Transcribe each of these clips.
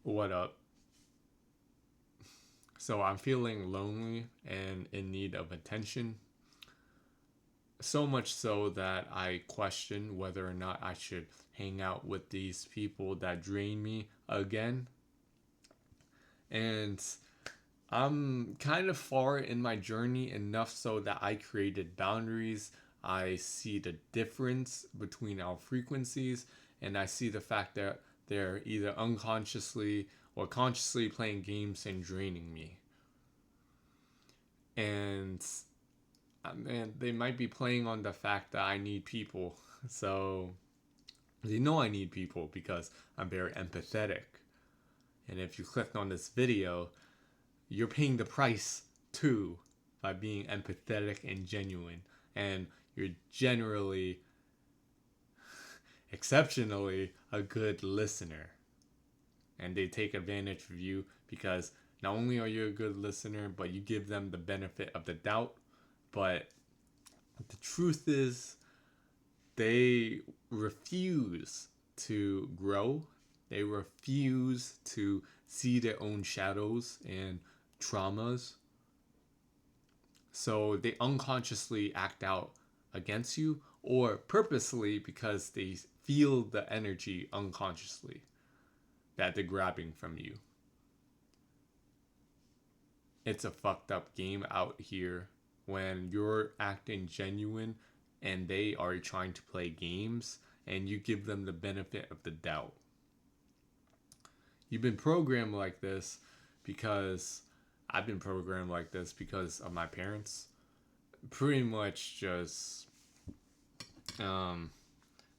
What up? So I'm feeling lonely and in need of attention. So much so that I question whether or not I should hang out with these people that drain me again. And I'm kind of far in my journey enough so that I created boundaries. I see the difference between our frequencies, and I see the fact that they're either unconsciously or consciously playing games and draining me. And man, they might be playing on the fact that I need people. So they know I need people because I'm very empathetic. And if you clicked on this video, you're paying the price too by being empathetic and genuine. And you're generally, exceptionally, a good listener. And they take advantage of you because not only are you a good listener, but you give them the benefit of the doubt. But the truth is, they refuse to grow. They refuse to see their own shadows and traumas. So they unconsciously act out against you or purposely because they feel the energy unconsciously that they're grabbing from you. It's a fucked up game out here when you're acting genuine and they are trying to play games and you give them the benefit of the doubt. You've been programmed like this because I've been programmed like this because of my parents. Pretty much just um,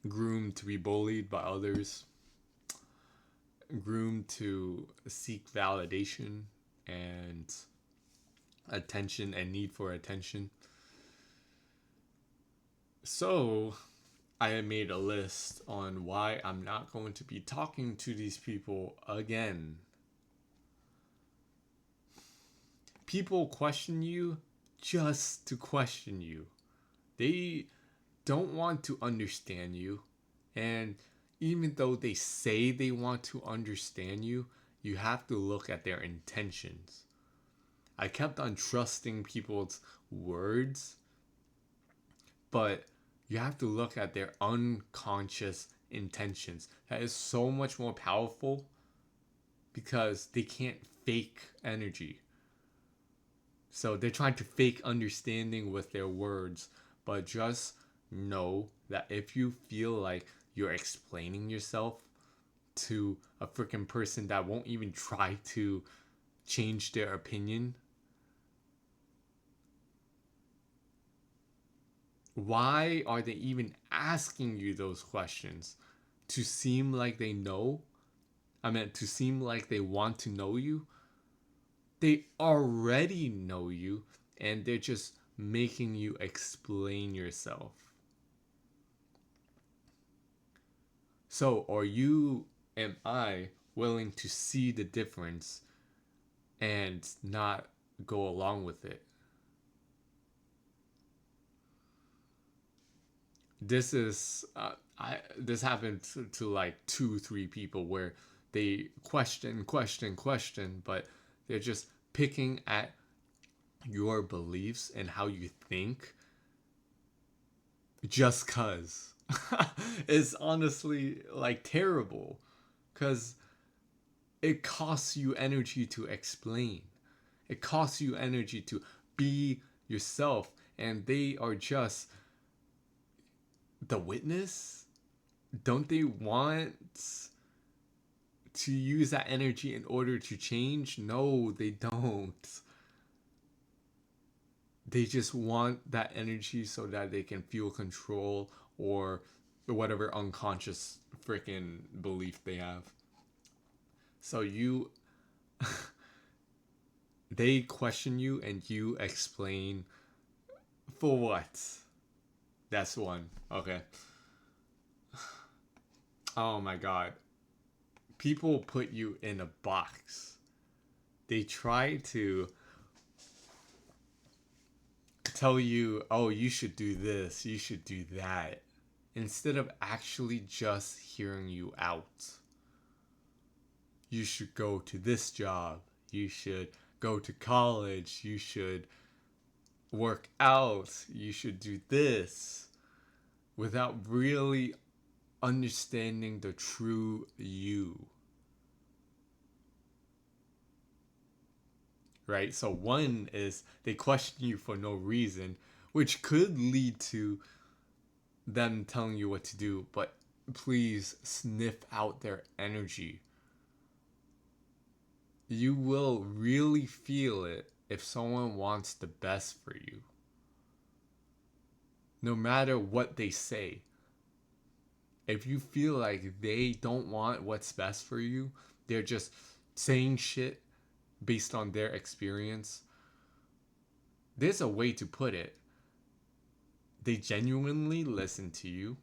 groomed to be bullied by others, groomed to seek validation and attention and need for attention. So I made a list on why I'm not going to be talking to these people again. People question you just to question you. They don't want to understand you. And even though they say they want to understand you, you have to look at their intentions. I kept on trusting people's words, but you have to look at their unconscious intentions. That is so much more powerful because they can't fake energy. So they're trying to fake understanding with their words, but just know that if you feel like you're explaining yourself to a freaking person that won't even try to change their opinion, why are they even asking you those questions? To seem like they know? I meant to seem like they want to know you? They already know you and they're just making you explain yourself. So, are you and I willing to see the difference and not go along with it? This happened to like 2 3 people where they question, but they're just picking at your beliefs and how you think just cuz. It's honestly like terrible because it costs you energy to explain. It costs you energy to be yourself, and they are just the witness. Don't they want to use that energy in order to change? No, they don't. They just want that energy so that they can feel control or whatever unconscious freaking belief they have. So they question you and you explain for what? That's one. Okay. Oh my god. People put you in a box. They try to tell you, oh, you should do this, you should do that, instead of actually just hearing you out. you should go to this job, you should go to college, you should work out, you should do this, without really understanding the true you. Right? So one is they question you for no reason, which could lead to them telling you what to do, but please sniff out their energy. You will really feel it if someone wants the best for you. No matter what they say. If you feel like they don't want what's best for you, they're just saying shit based on their experience, there's a way to put it. They genuinely listen to you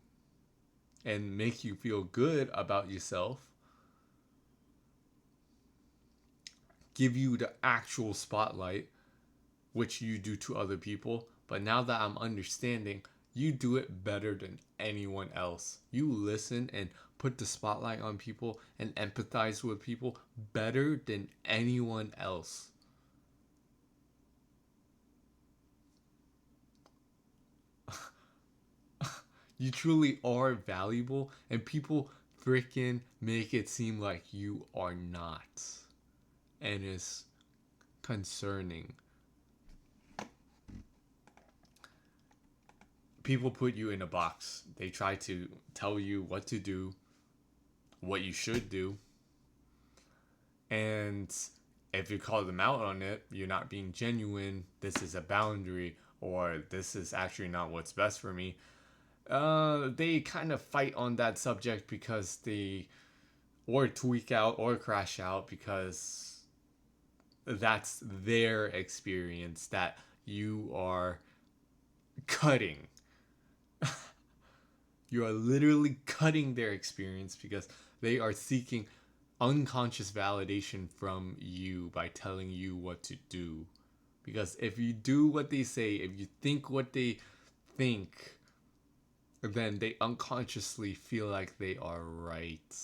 and make you feel good about yourself, give you the actual spotlight, which you do to other people. But now that I'm understanding, you do it better than anyone else. You listen and put the spotlight on people and empathize with people better than anyone else. You truly are valuable, and people freaking make it seem like you are not. And it's concerning. People put you in a box. They try to tell you what to do, what you should do. And if you call them out on it, you're not being genuine, this is a boundary, or this is actually not what's best for me. They kind of fight on that subject because they or tweak out or crash out because that's their experience that you are cutting. You are literally cutting their experience because they are seeking unconscious validation from you by telling you what to do. Because if you do what they say, if you think what they think, then they unconsciously feel like they are right.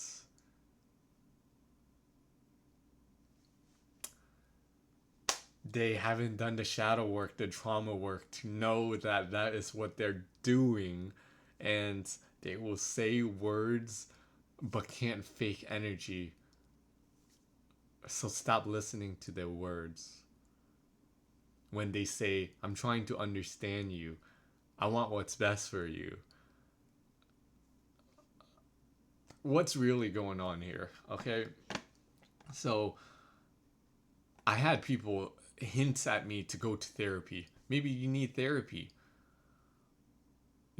They haven't done the shadow work, the trauma work to know that that is what they're doing. And they will say words but can't fake energy. So stop listening to their words. When they say, I'm trying to understand you, I want what's best for you. What's really going on here? Okay. So I had people hint at me to go to therapy. Maybe you need therapy.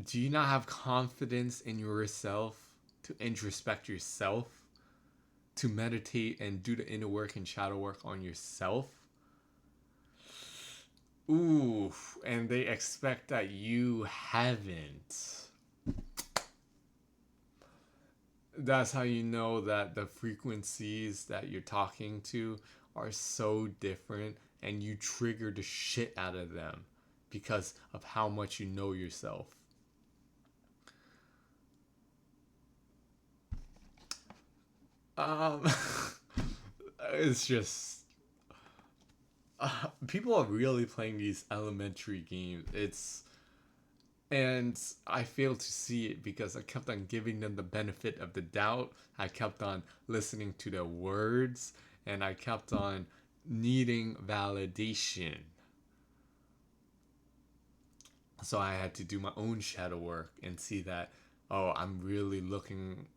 Do you not have confidence in yourself to introspect yourself, to meditate and do the inner work and shadow work on yourself? Ooh, and they expect that you haven't. That's how you know that the frequencies that you're talking to are so different and you trigger the shit out of them because of how much you know yourself. Um, it's just people are really playing these elementary games. And I failed to see it because I kept on giving them the benefit of the doubt. I kept on listening to their words, and I kept on needing validation. So I had to do my own shadow work and see that, oh, I'm really looking,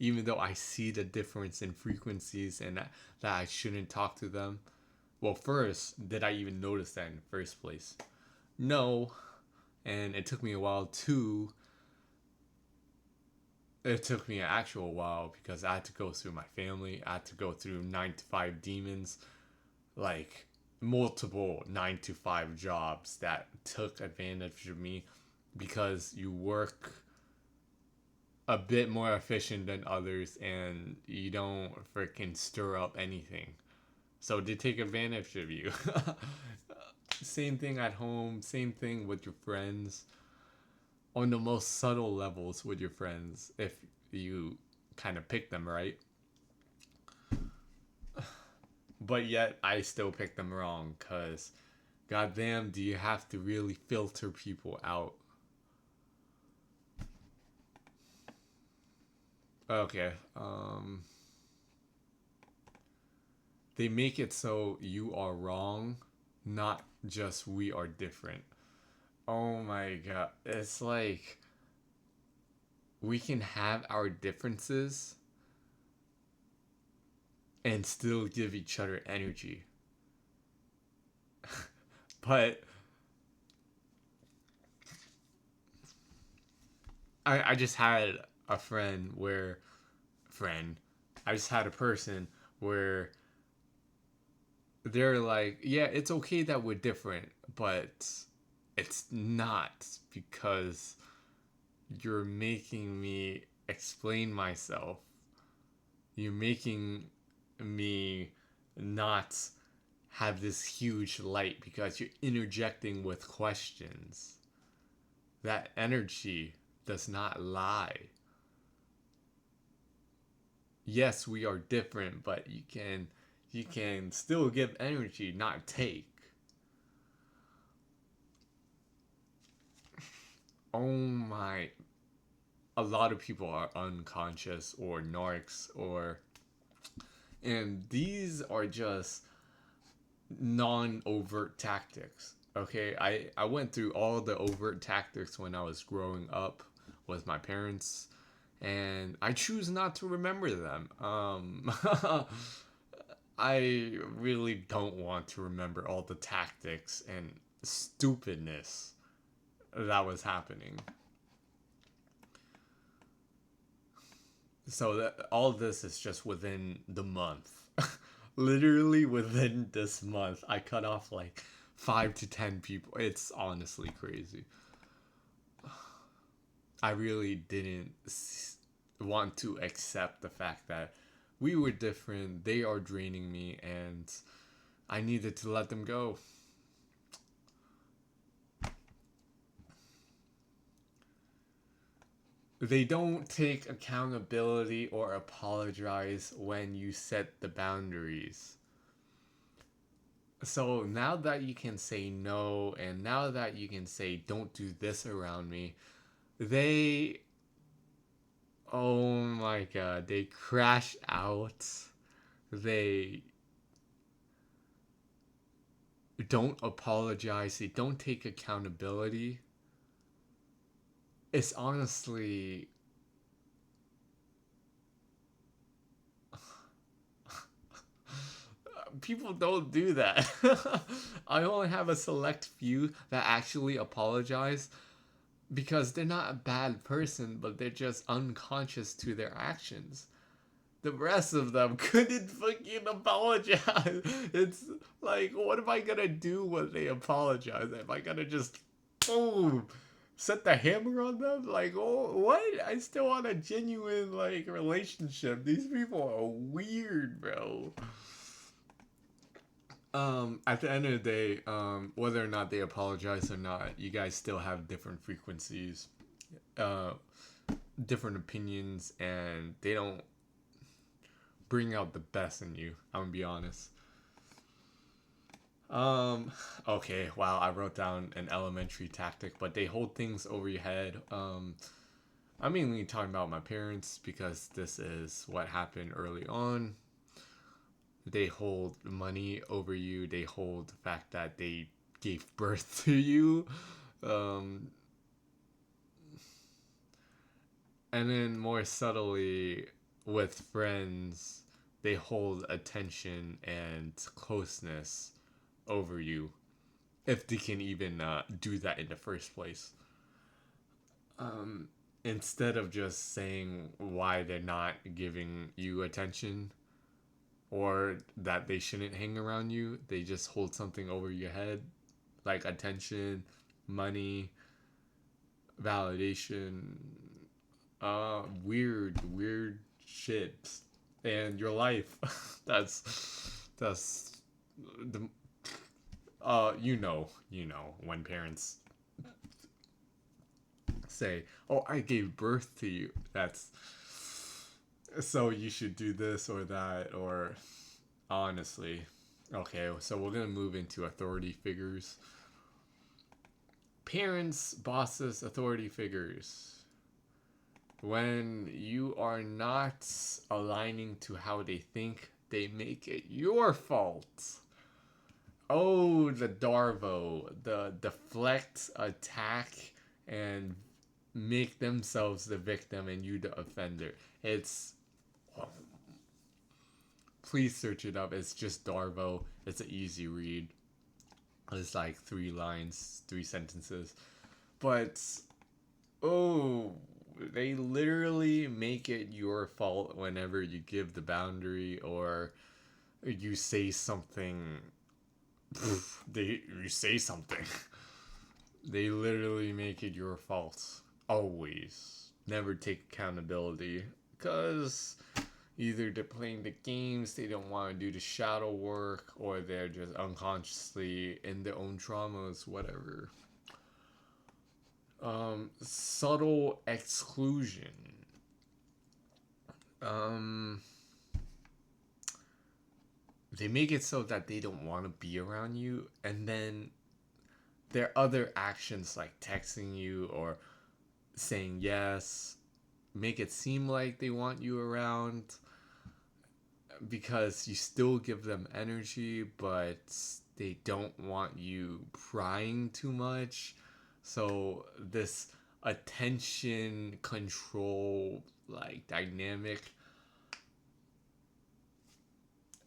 even though I see the difference in frequencies and that I shouldn't talk to them. Well, first, did I even notice that in the first place? No. And it took me a while too. It took me an actual while because I had to go through my family. I had to go through 9 to 5 demons, like multiple 9 to 5 jobs that took advantage of me because you work a bit more efficient than others and you don't freaking stir up anything. So they take advantage of you. Same thing at home, same thing with your friends. On the most subtle levels with your friends, if you kind of pick them right. but yet I still pick them wrong because goddamn, do you have to really filter people out? Okay. They make it so you are wrong, not just we are different. Oh my god. It's like we can have our differences and still give each other energy. But I just had a friend where friend I just had a person where they're like, yeah, it's okay that we're different, but it's not because you're making me explain myself. You're making me not have this huge light because you're interjecting with questions. That energy does not lie. Yes, we are different, but you can still give energy, not take. Oh my, a lot of people are unconscious or narcs or and these are just non-overt tactics. Okay, I went through all the overt tactics when I was growing up with my parents, and I choose not to remember them. I really don't want to remember all the tactics and stupidness that was happening. So that all of this is just within the month. Literally within this month, I cut off like 5 to 10 people. It's honestly crazy. I really didn't want to accept the fact that we were different. They are draining me, and I needed to let them go. They don't take accountability or apologize when you set the boundaries. So now that you can say no, and now that you can say don't do this around me, they, oh my god, they crash out. They don't apologize. They don't take accountability. It's honestly, people don't do that. I only have a select few that actually apologize because they're not a bad person, but they're just unconscious to their actions. The rest of them couldn't fucking apologize. It's like, what am I gonna do when they apologize? Am I gonna just, boom, set the hammer on them? Like, oh, what? I still want a genuine, like, relationship. These people are weird, bro. At the end of the day, whether or not they apologize or not, you guys still have different frequencies, uh, different opinions, and they don't bring out the best in you. I'm gonna be honest. Um, okay, wow, I wrote down an elementary tactic, but they hold things over your head. I'm mainly talking about my parents because this is what happened early on. They hold money over you. They hold the fact that they gave birth to you. Um, and then more subtly with friends, they hold attention and closeness over you if they can even do that in the first place. Instead of just saying why they're not giving you attention or that they shouldn't hang around you, they just hold something over your head like attention, money, validation, weird shit, and your life. that's the you know when parents say, "Oh, I gave birth to you." That's so you should do this or that or honestly. Okay, so we're gonna move into authority figures. Parents, bosses, authority figures. When you are not aligning to how they think, they make it your fault. Oh, the Darvo, the deflect, attack, and make themselves the victim and you the offender. It's Please search it up. It's just Darvo. It's an easy read. It's like 3 lines, 3 sentences. But oh, they literally make it your fault whenever you give the boundary or you say something. You say something. They literally make it your fault. Always. Never take accountability. Because either they're playing the games, they don't want to do the shadow work, or they're just unconsciously in their own traumas, whatever. Subtle exclusion. Um, they make it so that they don't want to be around you, and then their other actions like texting you or saying yes make it seem like they want you around because you still give them energy, but they don't want you prying too much. So this attention control like dynamic.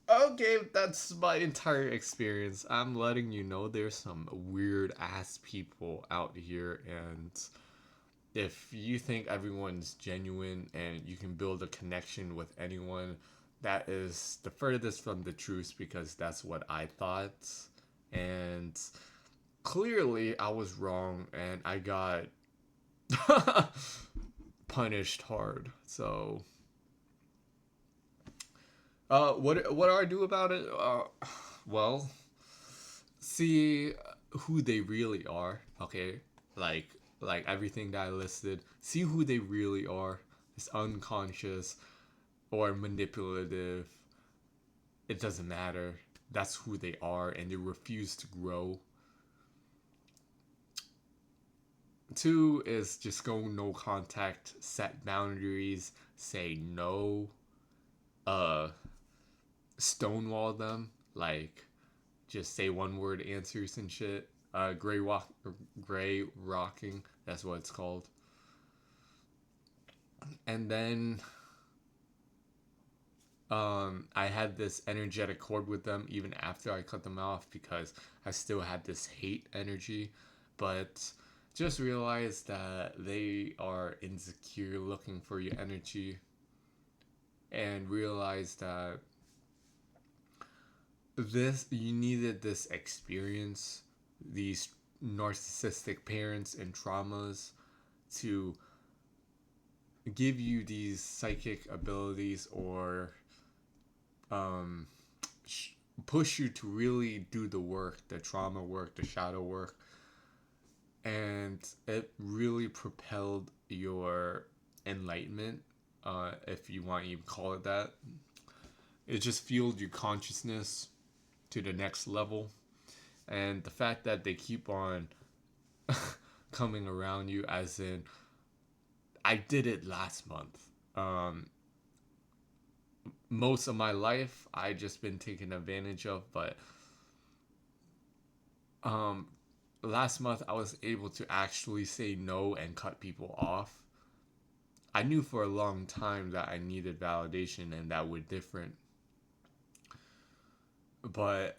Okay, that's my entire experience. I'm letting you know there's some weird ass people out here, and if you think everyone's genuine and you can build a connection with anyone, that is the furthest from the truth because that's what I thought. And clearly, I was wrong and I got punished hard. So, what do I do about it? Well, see who they really are. Okay, like like everything that I listed. See who they really are. It's unconscious or manipulative. It doesn't matter. That's who they are, and they refuse to grow. Two is just go no contact, set boundaries, say no, uh, stonewall them, like just say one word answers and shit. Gray rocking, that's what it's called. And then I had this energetic cord with them even after I cut them off because I still had this hate energy. But just realize that they are insecure looking for your energy and realize that this you needed this experience, these narcissistic parents and traumas to give you these psychic abilities or um, push you to really do the work, the trauma work, the shadow work. And it really propelled your enlightenment, if you want to even call it that. It just fueled your consciousness to the next level. And the fact that they keep on coming around you, as in, I did it last month. Most of my life, I just been taken advantage of, but um, last month I was able to actually say no and cut people off. I knew for a long time that I needed validation and that we're different, but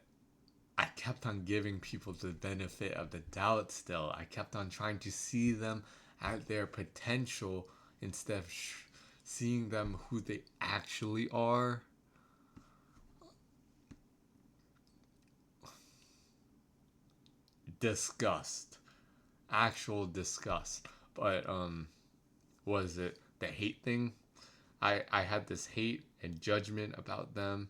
I kept on giving people the benefit of the doubt still. I kept on trying to see them at their potential instead of seeing them who they actually are. Disgust. Actual disgust. But was it the hate thing? I had this hate and judgment about them.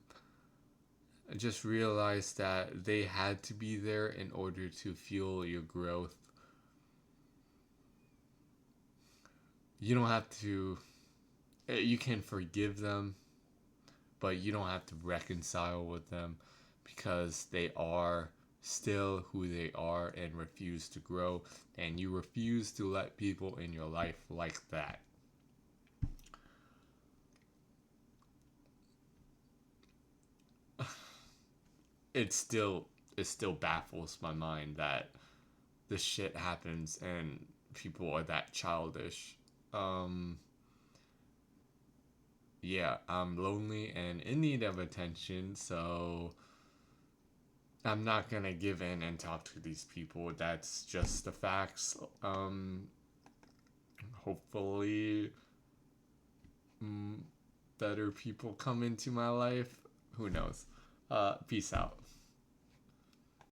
I just realized that they had to be there in order to fuel your growth. You don't have to, you can forgive them, but you don't have to reconcile with them because they are still who they are and refuse to grow, and you refuse to let people in your life like that. it still it still baffles my mind that this shit happens and people are that childish. um yeah, I'm lonely and in need of attention, so I'm not gonna give in and talk to these people. That's just the facts. Hopefully, mm, better people come into my life. Who knows? Peace out.